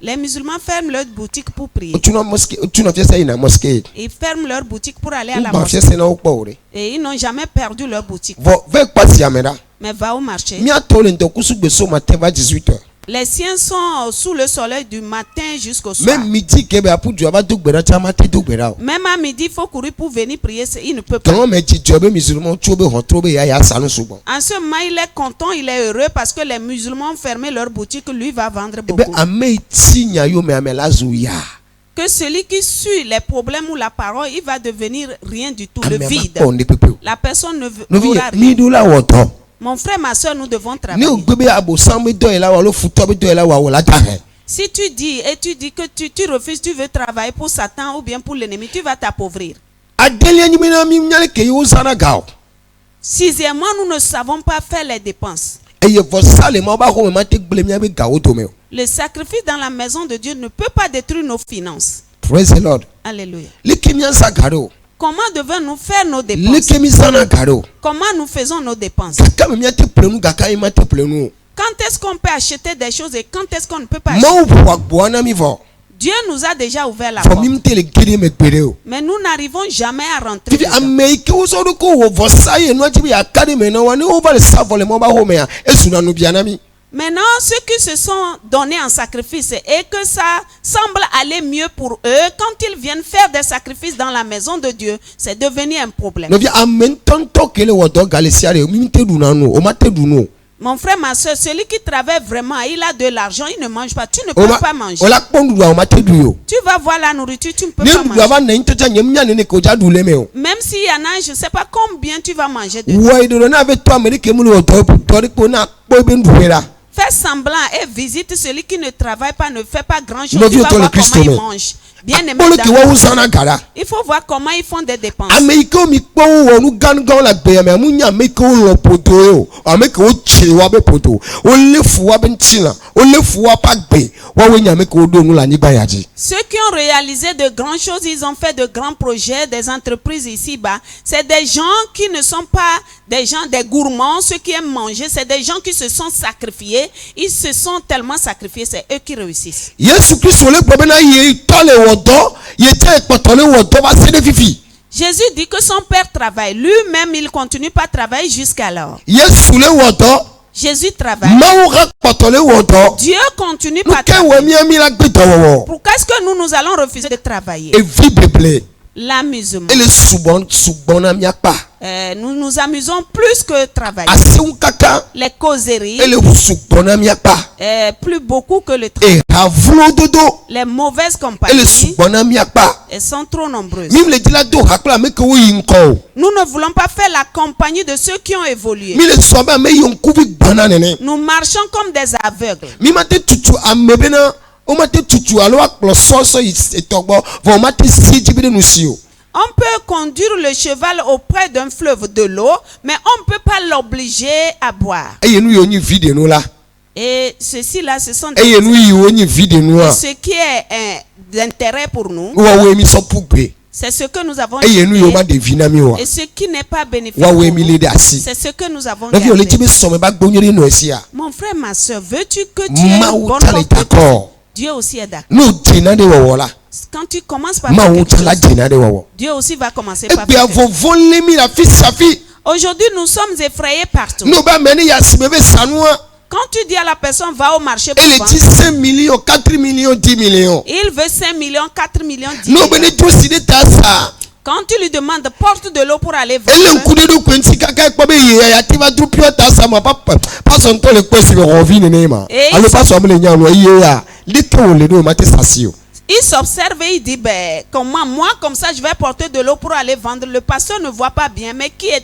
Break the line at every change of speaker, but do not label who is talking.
Les musulmans ferment leur boutique pour prier. Ils ferment leur boutique pour aller à la mosquée. Et ils n'ont jamais perdu leur boutique. Mais va au marché. Les siens sont sous le soleil du matin jusqu'au soir. Même à midi, il faut courir pour venir prier. Il ne peut pas. En ce moment, il est content, il est heureux parce que les musulmans ont fermé leur boutique. Lui va vendre beaucoup. Que celui qui suit les problèmes ou la parole, il va devenir rien du tout, le vide. La personne ne verra rien. Mon frère, ma soeur, nous devons travailler. Si tu dis que tu refuses, tu veux travailler pour Satan ou bien pour l'ennemi, tu vas t'appauvrir. Sixièmement, nous ne savons pas faire les dépenses. Le sacrifice dans la maison de Dieu ne peut pas détruire nos finances.
Praise the Lord.
Alléluia. Comment devons-nous faire nos dépenses? Comment nous faisons nos dépenses? Quand est-ce qu'on peut acheter des choses et quand est-ce qu'on ne peut pas acheter? Dieu nous a déjà ouvert la porte. Mais nous n'arrivons jamais à rentrer. Maintenant, ceux qui se sont donnés en sacrifice et que ça semble aller mieux pour eux, quand ils viennent faire des sacrifices dans la maison de Dieu, c'est devenu un problème. Mon frère, ma soeur, celui qui travaille vraiment, il a de l'argent, il ne mange pas. Tu ne peux pas manger. Tu vas voir la nourriture, tu ne peux pas manger. Même s'il y en a, je ne sais pas combien tu vas manger de fais semblant et visite celui qui ne travaille pas, ne fait pas grand chose. Tu vas voir comment il mange. Bien aimé, il faut voir comment ils font des dépenses. Ceux qui ont réalisé de grandes choses, ils ont fait de grands projets, des entreprises ici-bas. C'est des gens qui ne sont pas des gens, des gourmands, ceux qui aiment manger. C'est des gens qui se sont sacrifiés. Ils se sont tellement sacrifiés, c'est eux qui réussissent. Jésus dit que son père travaille. Lui-même, il continue pas à travailler jusqu'alors. Jésus travaille. Dieu continue pas à travailler. Pourquoi est-ce que nous allons refuser de travailler? L'amusement. Nous nous amusons plus que travailler. Les causeries. Plus beaucoup que le travail. Les mauvaises compagnies. Elles sont trop nombreuses. Nous ne voulons pas faire la compagnie de ceux qui ont évolué. Nous marchons comme des aveugles. On peut conduire le cheval auprès d'un fleuve de l'eau, mais on ne peut pas l'obliger à boire. Et ceci-là, ce sont des ce qui est d'intérêt pour nous. C'est ce que nous avons fait. Et ce qui n'est pas bénéfique pour nous, c'est ce que nous avons gardé. Mon frère, ma soeur, veux-tu que Dieu ait une bonne porte? Dieu aussi est d'accord. Quand tu commences par faire quelque chose, Dieu aussi va commencer par faire quelque chose. Aujourd'hui, nous sommes effrayés partout. Quand tu dis à la personne, va au marché pour vendre, 5 millions, 4 millions, 10 millions. Il veut 5 millions, 4 millions, 10 millions. Quand tu lui demandes, porte de l'eau pour aller vendre, il s'observe et il dit, comment moi comme ça je vais porter de l'eau pour aller vendre. Le pasteur ne voit pas bien, mais qui est